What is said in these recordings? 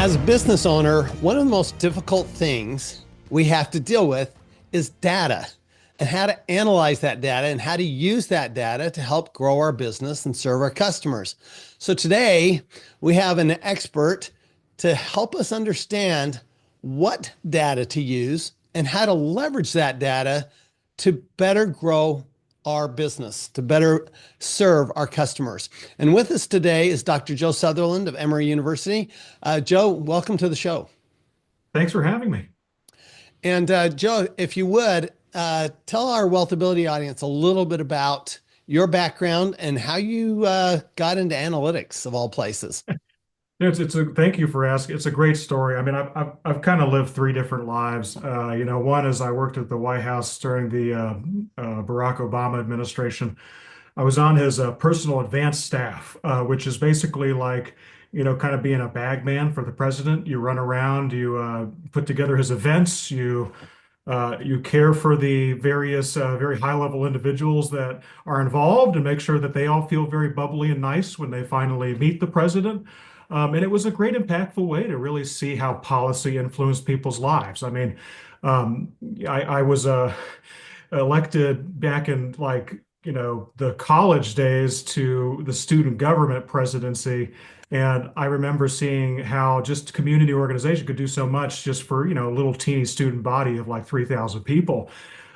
As a business owner, one of the most difficult things we have to deal with is data and how to analyze that data and how to use that data to help grow our business and serve our customers. So today we have an expert to help us understand what data to use and how to leverage that data to better grow our business, to better serve our customers. And with us today is Dr. Joe Sutherland of Emory University. Joe, welcome to the show. Thanks for having me. And Joe, if you would, tell our Wealthability audience a little bit about your background and how you got into analytics of all places. Thank you for asking. It's a great story. I mean, I've kind of lived three different lives. One is I worked at the White House during the Barack Obama administration. I was on his personal advance staff, which is basically like, kind of being a bag man for the president. You run around, you put together his events, you care for the various very high level individuals that are involved and make sure that they all feel very bubbly and nice when they finally meet the president. And it was a great, impactful way to really see how policy influenced people's lives. I mean, I was elected back in the college days to the student government presidency. And I remember seeing how just community organization could do so much just for, a little teeny student body of like 3,000 people.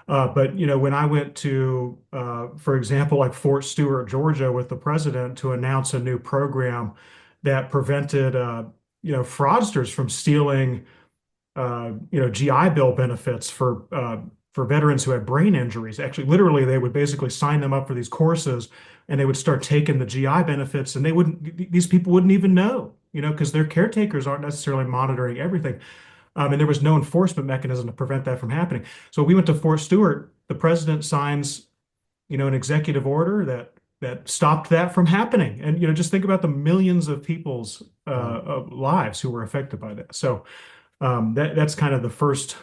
But when I went to, for example, like Fort Stewart, Georgia, with the president to announce a new program that prevented, fraudsters from stealing, GI Bill benefits for veterans who had brain injuries. Actually, literally, they would basically sign them up for these courses, and they would start taking the GI benefits, and these people wouldn't even know, because their caretakers aren't necessarily monitoring everything. And there was no enforcement mechanism to prevent that from happening. So we went to Fort Stewart. The president signs, an executive order that stopped that from happening. And just think about the millions of people's lives who were affected by that. So that's kind of the first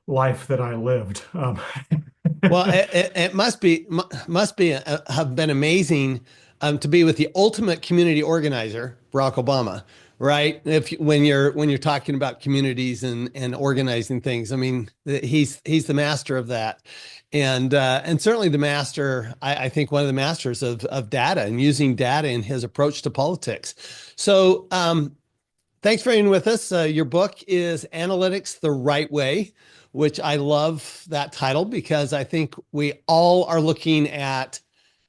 life that I lived. Well, it must have been amazing to be with the ultimate community organizer, Barack Obama, right? When you're talking about communities and organizing things, I mean, he's the master of that, and certainly the master. I think one of the masters of data and using data in his approach to politics. So, thanks for being with us. Your book is Analytics the Right Way, which I love that title because I think we all are looking at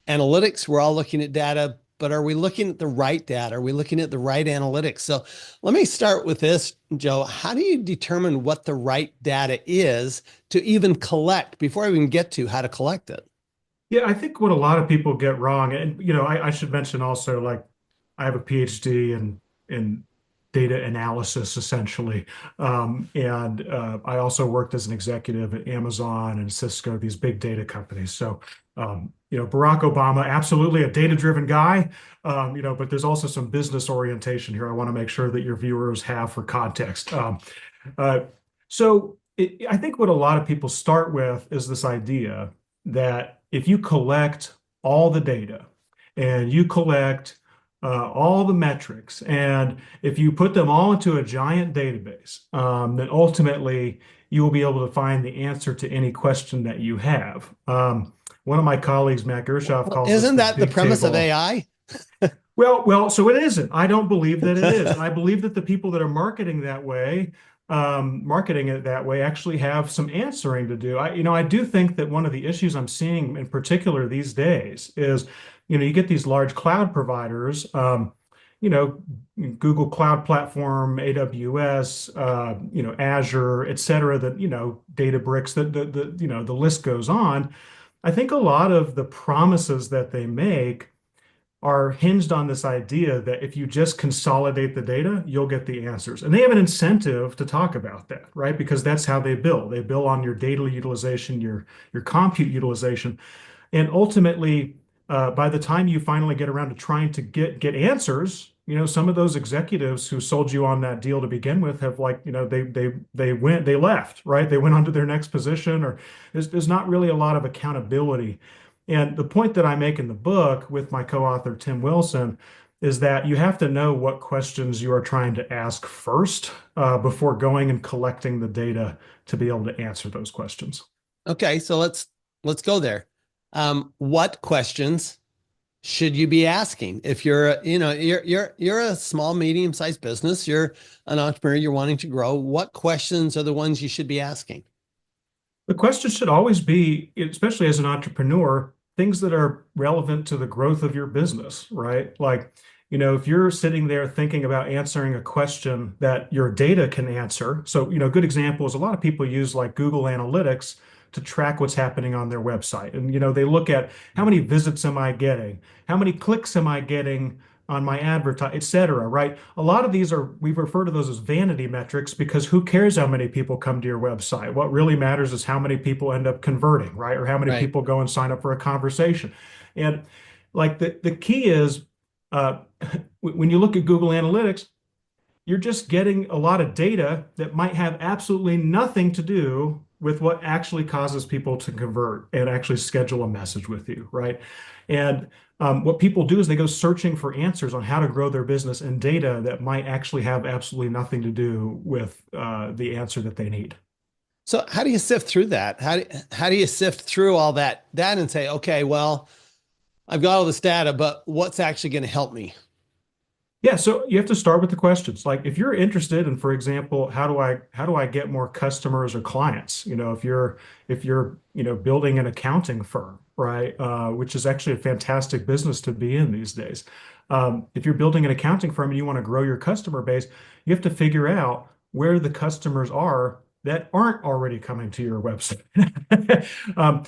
analytics. We're all looking at data, but are we looking at the right data? Are we looking at the right analytics? So let me start with this, Joe. How do you determine what the right data is to even collect before I even get to how to collect it? Yeah, I think what a lot of people get wrong, and I should mention also, like, I have a PhD in data analysis, essentially. And I also worked as an executive at Amazon and Cisco, these big data companies. So, Barack Obama, absolutely a data-driven guy, but there's also some business orientation here I want to make sure that your viewers have for context. I think what a lot of people start with is this idea that if you collect all the data and you collect all the metrics, and if you put them all into a giant database, then ultimately you will be able to find the answer to any question that you have. One of my colleagues, Matt Gershoff, Well, calls this isn't the that the big premise of table. AI? So it isn't. I don't believe that it is. And I believe that the people that are marketing it that way actually have some answering to do. I do think that one of the issues I'm seeing in particular these days is, you get these large cloud providers, you know, Google Cloud Platform, AWS, Azure, et cetera, that, Databricks, the list goes on. I think a lot of the promises that they make are hinged on this idea that if you just consolidate the data, you'll get the answers. And they have an incentive to talk about that, right? Because that's how they bill. They bill on your data utilization, your compute utilization. And ultimately, by the time you finally get around to trying to get answers, some of those executives who sold you on that deal to begin with have, like, they left, right? They went on to their next position, or there's not really a lot of accountability. And the point that I make in the book with my co-author Tim Wilson is that you have to know what questions you are trying to ask first before going and collecting the data to be able to answer those questions. Okay, so let's go there. What questions should you be asking if you're a small medium sized business, you're an entrepreneur, you're wanting to grow? What questions are the ones you should be asking? The question should always be, especially as an entrepreneur, things that are relevant to the growth of your business, right? Like, if you're sitting there thinking about answering a question that your data can answer. So, good example is a lot of people use like Google Analytics to track what's happening on their website. And, they look at how many visits am I getting? How many clicks am I getting on my advertise, et cetera, right? A lot of these we refer to those as vanity metrics because who cares how many people come to your website? What really matters is how many people end up converting, right? Or how many Right. people go and sign up for a conversation. And like the key is uh, when you look at Google Analytics, you're just getting a lot of data that might have absolutely nothing to do with what actually causes people to convert and actually schedule a message with you, right? And what people do is they go searching for answers on how to grow their business and data that might actually have absolutely nothing to do with the answer that they need. So how do you sift through that? How do you sift through all that and say, okay, well, I've got all this data, but what's actually going to help me? Yeah, so you have to start with the questions. Like if you're interested in, for example, how do I get more customers or clients? If you're building an accounting firm, right? Which is actually a fantastic business to be in these days. If you're building an accounting firm and you want to grow your customer base, you have to figure out where the customers are that aren't already coming to your website. Um,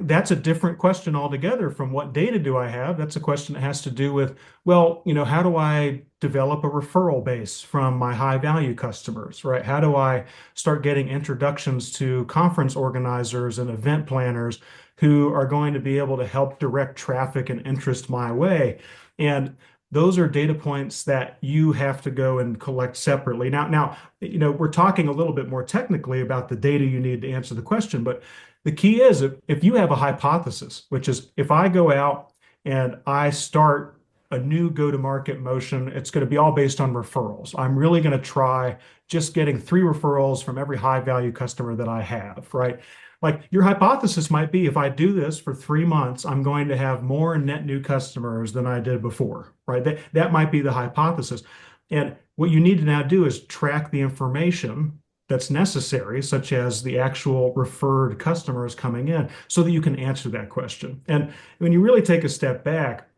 that's a different question altogether from what data do I have? That's a question that has to do with, well, how do I develop a referral base from my high value customers, right? How do I start getting introductions to conference organizers and event planners who are going to be able to help direct traffic and interest my way? And those are data points that you have to go and collect separately. Now, we're talking a little bit more technically about the data you need to answer the question, but the key is if you have a hypothesis, which is if I go out and I start a new go-to-market motion, it's going to be all based on referrals. I'm really going to try just getting 3 referrals from every high-value customer that I have, right? Like your hypothesis might be if I do this for 3 months, I'm going to have more net new customers than I did before, right? That might be the hypothesis. And what you need to now do is track the information that's necessary, such as the actual referred customers coming in, so that you can answer that question. And when you really take a step back,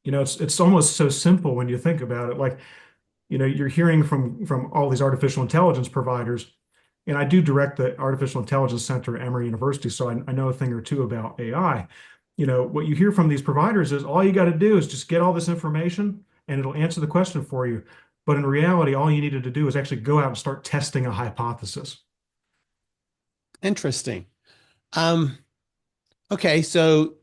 it's almost so simple when you think about it. Like, you're hearing from all these artificial intelligence providers, and I do direct the Artificial Intelligence Center at Emory University, so I know a thing or two about AI. What you hear from these providers is all you got to do is just get all this information and it'll answer the question for you. But in reality, all you needed to do is actually go out and start testing a hypothesis. Interesting. Um, okay, so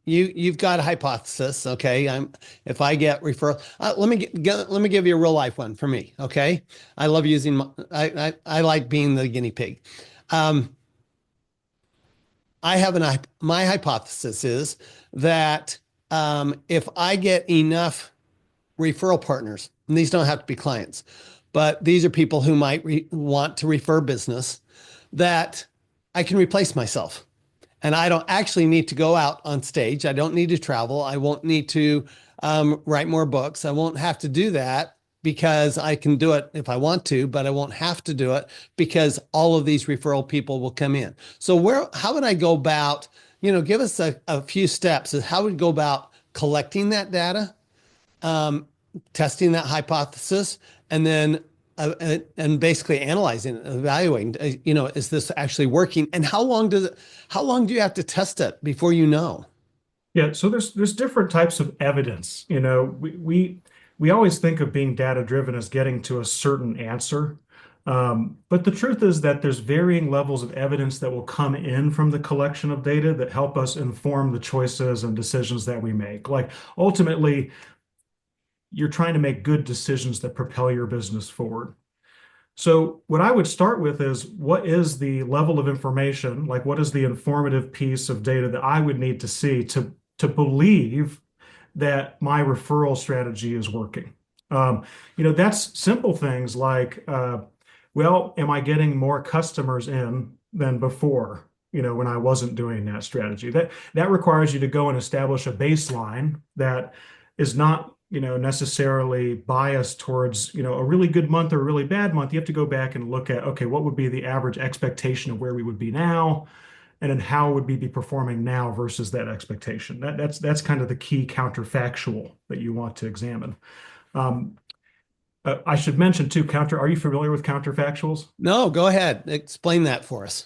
you've got a hypothesis. Okay, if I get referral, let me give you a real life one for me. Okay, I love using I like being the guinea pig. Um, I have my hypothesis is that if I get enough referral partners, and these don't have to be clients, but these are people who might want to refer business, that I can replace myself. And I don't actually need to go out on stage. I don't need to travel. I won't need to write more books. I won't have to do that because I can do it if I want to, but I won't have to do it because all of these referral people will come in. So how would I go about, give us a few steps of how would we go about collecting that data, um, testing that hypothesis, and then and basically analyzing it, evaluating, is this actually working? And how long do you have to test it before you know? Yeah, so there's different types of evidence. We always think of being data driven as getting to a certain answer. But the truth is that there's varying levels of evidence that will come in from the collection of data that help us inform the choices and decisions that we make. Like ultimately, you're trying to make good decisions that propel your business forward. So what I would start with is what is the level of information, like what is the informative piece of data that I would need to see to believe that my referral strategy is working. Um, that's simple things like, well, am I getting more customers in than before? When I wasn't doing that strategy. That requires you to go and establish a baseline that is not, necessarily biased towards, a really good month or a really bad month. You have to go back and look at, okay, what would be the average expectation of where we would be now, and then how would we be performing now versus that expectation? That's kind of the key counterfactual that you want to examine. Um, I should mention too, are you familiar with counterfactuals? No, go ahead. Explain that for us.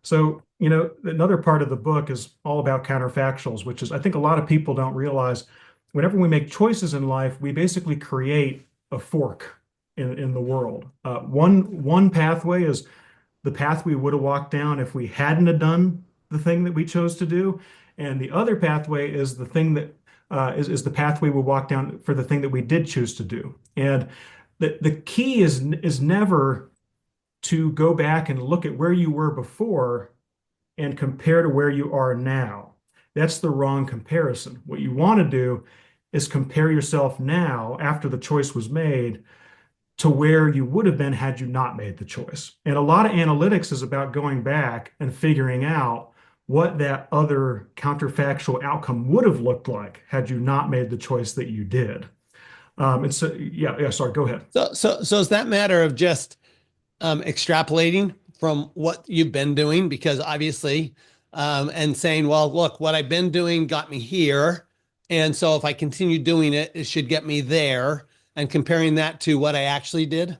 So, another part of the book is all about counterfactuals, which is I think a lot of people don't realize whenever we make choices in life, we basically create a fork in the world. One pathway is the path we would have walked down if we hadn't have done the thing that we chose to do, and the other pathway is the thing that is the pathway we walk down for the thing that we did choose to do. And the key is never to go back and look at where you were before and compare to where you are now. That's the wrong comparison. What you want to do is compare yourself now after the choice was made to where you would have been had you not made the choice. And a lot of analytics is about going back and figuring out what that other counterfactual outcome would have looked like had you not made the choice that you did. And so, yeah, sorry, go ahead. So is that matter of just extrapolating from what you've been doing? Because obviously, and saying, well, look, what I've been doing got me here. And so if I continue doing it, it should get me there. And comparing that to what I actually did.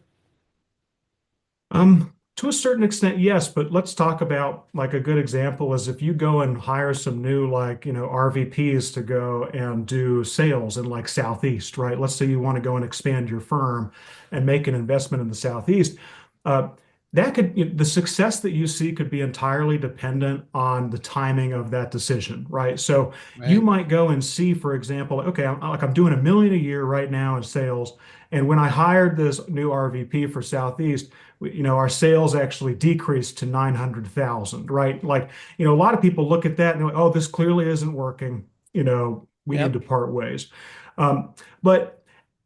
To a certain extent, yes, but let's talk about like a good example is if you go and hire some new like, RVPs to go and do sales in like Southeast, right? Let's say you want to go and expand your firm and make an investment in the Southeast. Uh, the success that you see could be entirely dependent on the timing of that decision, right? So you Right. might go and see, for example, okay, I'm doing 1 million a year right now in sales. And when I hired this new RVP for Southeast, our sales actually decreased to 900,000, right? Like, a lot of people look at that and go, oh, this clearly isn't working. We need to Yep. part ways. But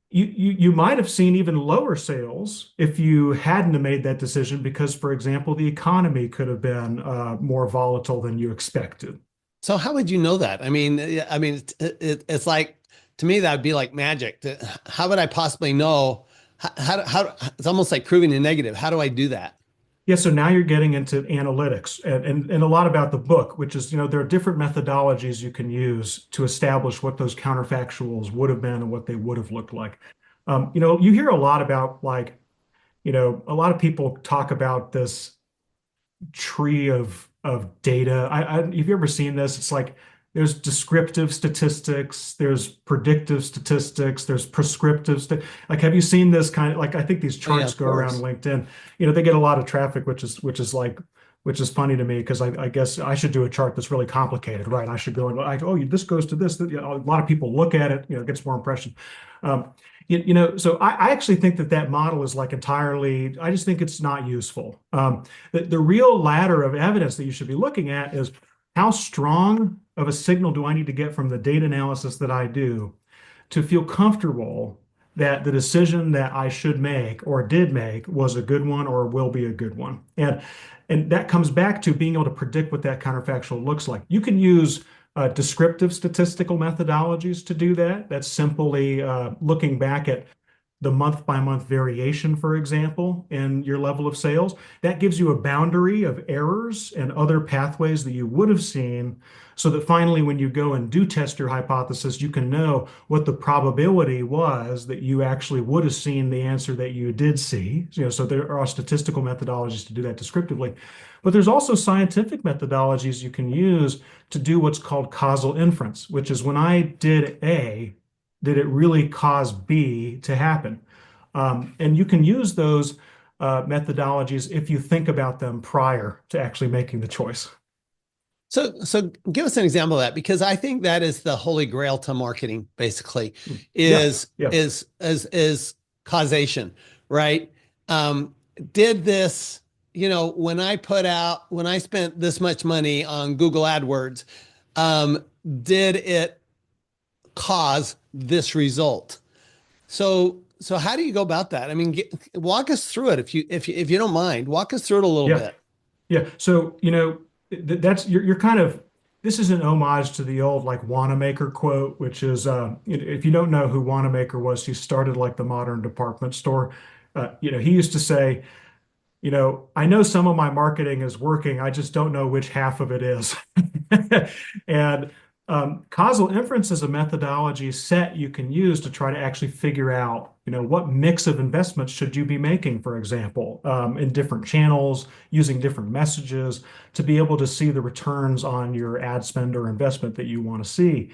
you might have seen even lower sales if you hadn't have made that decision because, for example, the economy could have been more volatile than you expected. So how would you know that? I mean, yeah, I mean, it's like, to me, that'd be like magic. How would I possibly know? It's almost like proving a negative. How do I do that? Yeah, so now you're getting into analytics and a lot about the book, which is, there are different methodologies you can use to establish what those counterfactuals would have been and what they would have looked like. You hear a lot about like, a lot of people talk about this tree of data. Have you ever seen this? It's like there's descriptive statistics, there's predictive statistics, there's prescriptive like have you seen this kind of like I think these Oh yeah, charts of go around course. LinkedIn. They get a lot of traffic, which is funny to me because I guess I should do a chart that's really complicated, right? I should go and oh, this goes to this. A lot of people look at it, it gets more impression. Um, so I actually think that model is like entirely, I just think it's not useful. The real ladder of evidence that you should be looking at is how strong of a signal do I need to get from the data analysis that I do to feel comfortable that the decision that I should make or did make was a good one or will be a good one. And that comes back to being able to predict what that counterfactual looks like. You can use descriptive statistical methodologies to do that. That's simply looking back at the month by month variation, for example, in your level of sales. That gives you a boundary of errors and other pathways that you would have seen so that finally, when you go and do test your hypothesis, you can know what the probability was that you actually would have seen the answer that you did see. So there are statistical methodologies to do that descriptively. But there's also scientific methodologies you can use to do what's called causal inference, which is when I did A, did it really cause B to happen? And you can use those methodologies if you think about them prior to actually making the choice. So give us an example of that, because I think that is the holy grail to marketing, basically, Yeah, is yeah. is causation, right? Um, did this, when I spent this much money on Google AdWords, um, did it cause this result. So how do you go about that? I mean, walk us through it if you don't mind. Walk us through it a little Yeah. bit. Yeah. So, that's you're kind of this is an homage to the old like Wanamaker quote, which is if you don't know who Wanamaker was, he started like the modern department store. He used to say, I know some of my marketing is working, I just don't know which half of it is. And causal inference is a methodology set you can use to try to actually figure out, what mix of investments should you be making, for example, in different channels, using different messages to be able to see the returns on your ad spend or investment that you want to see.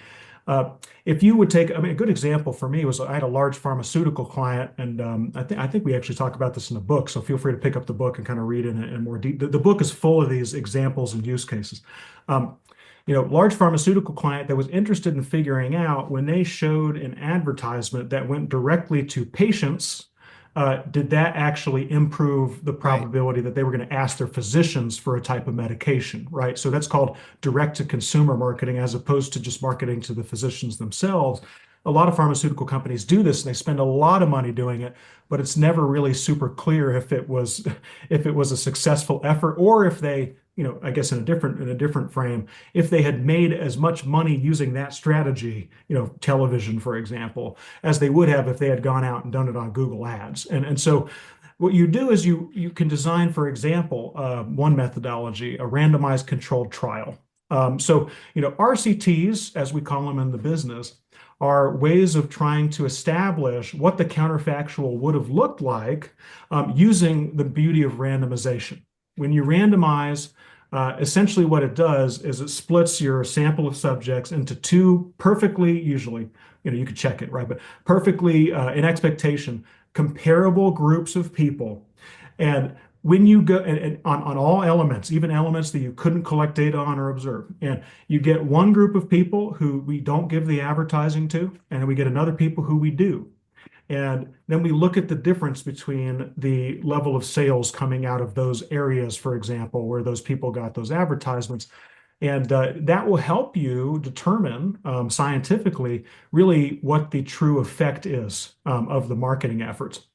Uh, if you would take, I mean, a good example for me was I had a large pharmaceutical client, and I think we actually talk about this in the book. So feel free to pick up the book and kind of read in more deep. The book is full of these examples and use cases. Um, Large pharmaceutical client that was interested in figuring out when they showed an advertisement that went directly to patients, did that actually improve the Right. probability that they were going to ask their physicians for a type of medication, right? So that's called direct to consumer marketing as opposed to just marketing to the physicians themselves. A lot of pharmaceutical companies do this and they spend a lot of money doing it, but it's never really super clear if it was a successful effort or if they, I guess in a different frame, if they had made as much money using that strategy, television, for example, as they would have if they had gone out and done it on Google Ads. And so what you do is you can design, for example, one methodology, a randomized controlled trial. RCTs, as we call them in the business, are ways of trying to establish what the counterfactual would have looked like using the beauty of randomization. When you randomize, essentially what it does is it splits your sample of subjects into two perfectly, usually, you could check it, right? But perfectly, in expectation, comparable groups of people. And when you go and on all elements, even elements that you couldn't collect data on or observe, and you get one group of people who we don't give the advertising to, and we get another people who we do. And then we look at the difference between the level of sales coming out of those areas, for example, where those people got those advertisements. And that will help you determine scientifically really what the true effect is of the marketing efforts.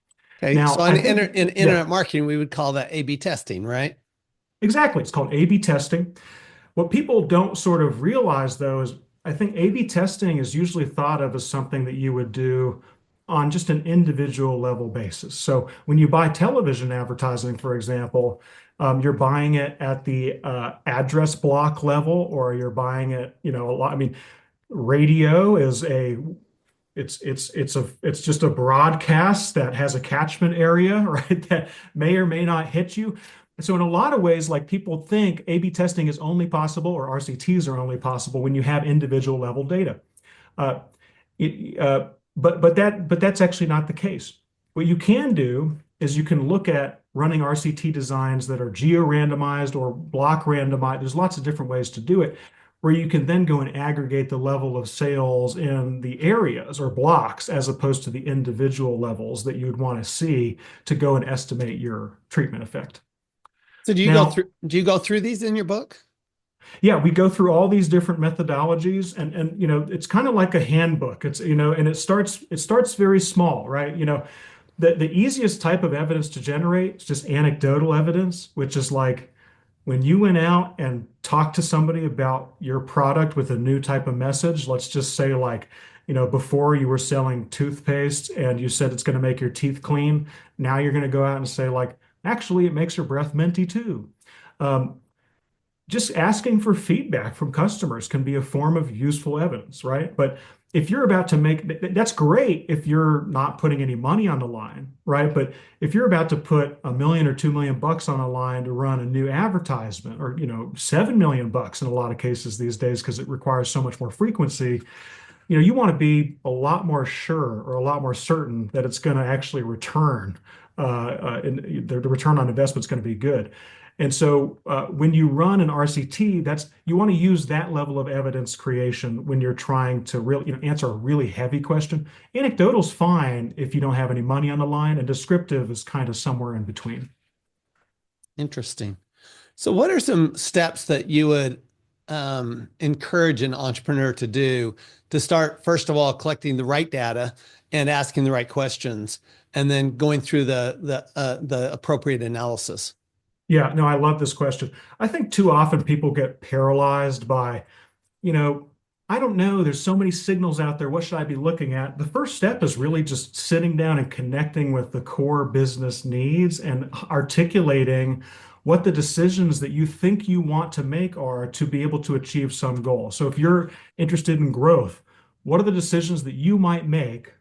Okay. Now, So I think, in yeah, internet marketing, we would call that A/B testing, right? exactly. It's called A/B testing. What people don't sort of realize, though, is I think A/B testing is usually thought of as something that you would do on just an individual level basis. So when you buy television advertising, for example, you're buying it at the address block level, or you're buying it, a lot. I mean, radio is a it's just a broadcast that has a catchment area, right? That may or may not hit you. So in a lot of ways, like people think A/B testing is only possible or RCTs are only possible when you have individual level data. Uh, it, uh, but that's actually not the case. What you can do is you can look at running RCT designs that are geo-randomized or block randomized. There's lots of different ways to do it, where you can then go and aggregate the level of sales in the areas or blocks as opposed to the individual levels that you'd want to see to go and estimate your treatment effect. So Now, do you go through these in your book? yeah, we go through all these different methodologies and it's kind of like a handbook. It's and it starts very small, right? The easiest type of evidence to generate is just anecdotal evidence, which is like when you went out and talked to somebody about your product with a new type of message. Let's just say like, before you were selling toothpaste and you said it's going to make your teeth clean. Now you're going to go out and say like, actually, it makes your breath minty too. Um, just asking for feedback from customers can be a form of useful evidence, right? But if you're about to make, that's great if you're not putting any money on the line, right? But if you're about to put $1 million or $2 million on the line to run a new advertisement, or 7 million bucks in a lot of cases these days because it requires so much more frequency, you want to be a lot more sure or a lot more certain that it's going to actually return, and the return on investment is going to be good. And so when you run an RCT, you want to use that level of evidence creation when you're trying to really, answer a really heavy question. Anecdotal's fine if you don't have any money on the line, and descriptive is kind of somewhere in between. Interesting. So what are some steps that you would encourage an entrepreneur to do to start, first of all, collecting the right data and asking the right questions, and then going through the appropriate analysis? Yeah, no, I love this question. I think too often people get paralyzed by, you know, I don't know, there's so many signals out there. What should I be looking at? The first step is really just sitting down and connecting with the core business needs and articulating what the decisions that you think you want to make are to be able to achieve some goal. So if you're interested in growth, what are the decisions that you might make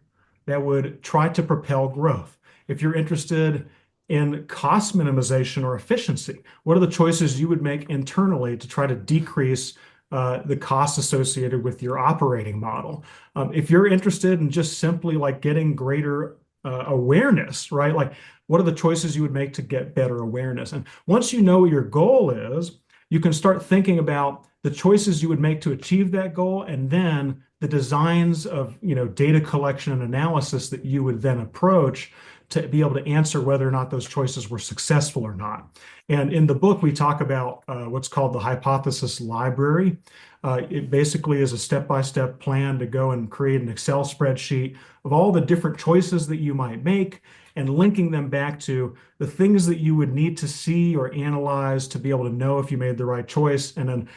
that would try to propel growth? If you're interested in cost minimization or efficiency, what are the choices you would make internally to try to decrease the costs associated with your operating model? If you're interested in just simply like getting greater awareness, right? Like, what are the choices you would make to get better awareness? And once you know what your goal is, you can start thinking about the choices you would make to achieve that goal, and then the designs of, data collection and analysis that you would then approach to be able to answer whether or not those choices were successful or not. And in the book, we talk about what's called the hypothesis library. It basically is a step-by-step plan to go and create an Excel spreadsheet of all the different choices that you might make and linking them back to the things that you would need to see or analyze to be able to know if you made the right choice. And then,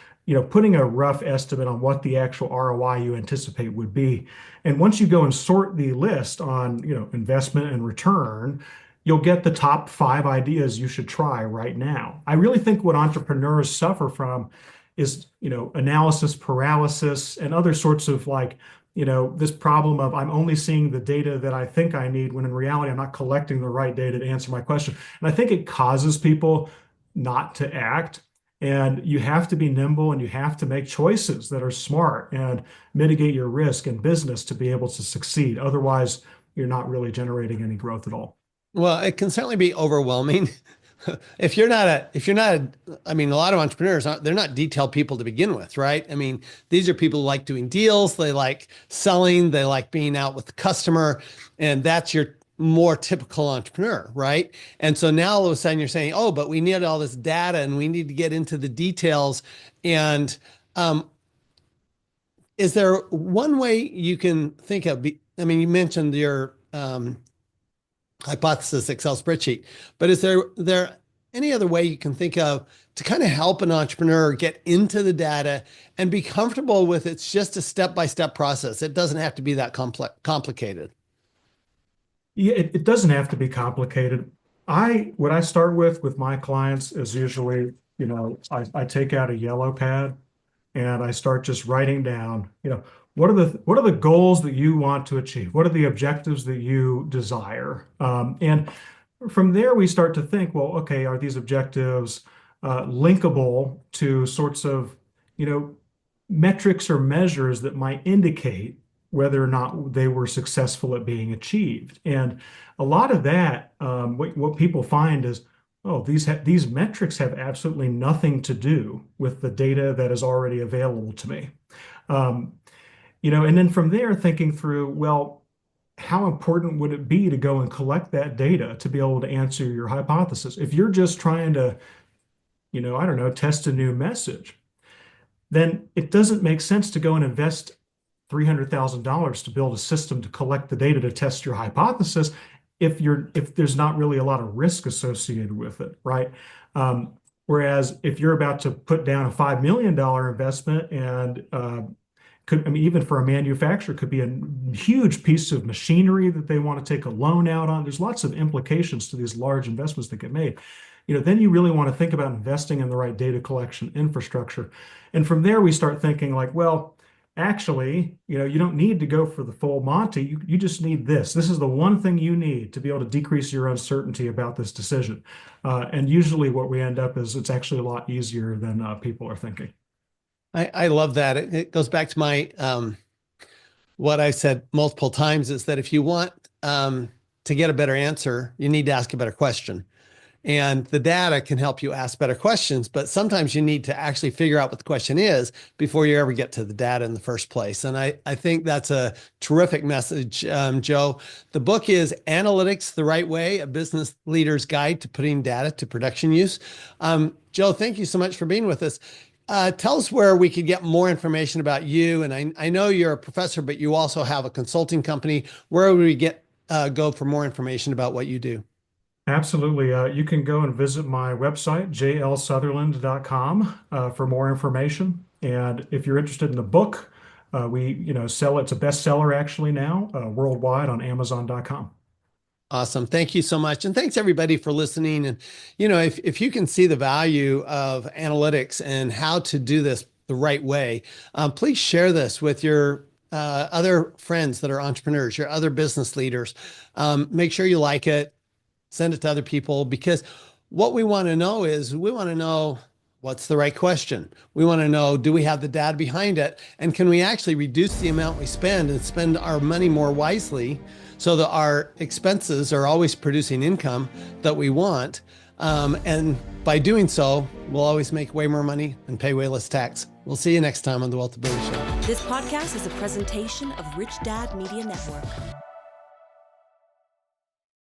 putting a rough estimate on what the actual ROI you anticipate would be. And once you go and sort the list on, investment and return, you'll get the top 5 ideas you should try right now. I really think what entrepreneurs suffer from is, analysis paralysis and other sorts of like, this problem of I'm only seeing the data that I think I need when in reality I'm not collecting the right data to answer my question. And I think it causes people not to act. And you have to be nimble and you have to make choices that are smart and mitigate your risk in business to be able to succeed. Otherwise, you're not really generating any growth at all. Well, it can certainly be overwhelming. I mean, a lot of entrepreneurs aren't, they're not detailed people to begin with, right? I mean, these are people who like doing deals, they like selling, they like being out with the customer, and that's your more typical entrepreneur, right? And so now all of a sudden you're saying, oh, but we need all this data and we need to get into the details. And is there one way you can think of, I mean, you mentioned your hypothesis Excel spreadsheet, but is there any other way you can think of to kind of help an entrepreneur get into the data and be comfortable with it's just a step-by-step process? It doesn't have to be that complicated. Yeah, it doesn't have to be complicated. What I start with my clients is usually, I take out a yellow pad and I start just writing down, what are the goals that you want to achieve? What are the objectives that you desire? And from there, we start to think, well, okay, are these objectives linkable to sorts of, you know, metrics or measures that might indicate whether or not they were successful at being achieved? And a lot of that, what people find is, oh, these metrics have absolutely nothing to do with the data that is already available to me. Um, and then from there, thinking through, well, how important would it be to go and collect that data to be able to answer your hypothesis? If you're just trying to, I don't know, test a new message, then it doesn't make sense to go and invest $300,000 to build a system to collect the data to test your hypothesis if there's not really a lot of risk associated with it, right? Whereas if you're about to put down a $5 million investment and I mean, even for a manufacturer, could be a huge piece of machinery that they want to take a loan out on. There's lots of implications to these large investments that get made. Then you really want to think about investing in the right data collection infrastructure. And from there, we start thinking like, well, actually, you don't need to go for the full Monty. You just need this. This is the one thing you need to be able to decrease your uncertainty about this decision. And usually what we end up is it's actually a lot easier than people are thinking. I love that. It goes back to my what I said multiple times is that if you want to get a better answer, you need to ask a better question. And the data can help you ask better questions, but sometimes you need to actually figure out what the question is before you ever get to the data in the first place. And I think that's a terrific message, Joe. The book is Analytics the Right Way, a business leader's guide to putting data to production use. Joe, thank you so much for being with us. Tell us where we could get more information about you. And I know you're a professor, but you also have a consulting company. Where would we go for more information about what you do? Absolutely. You can go and visit my website, jlsutherland.com, for more information. And if you're interested in the book, we sell it. It's a bestseller actually now, worldwide on Amazon.com. Awesome. Thank you so much. And thanks everybody for listening. And, if you can see the value of analytics and how to do this the right way, please share this with your other friends that are entrepreneurs, your other business leaders. Make sure you like it, send it to other people, because what we want to know is we want to know what's the right question. We want to know, do we have the data behind it? And can we actually reduce the amount we spend and spend our money more wisely so that our expenses are always producing income that we want? And by doing so, we'll always make way more money and pay way less tax. We'll see you next time on The Wealth Ability Show. This podcast is a presentation of Rich Dad Media Network.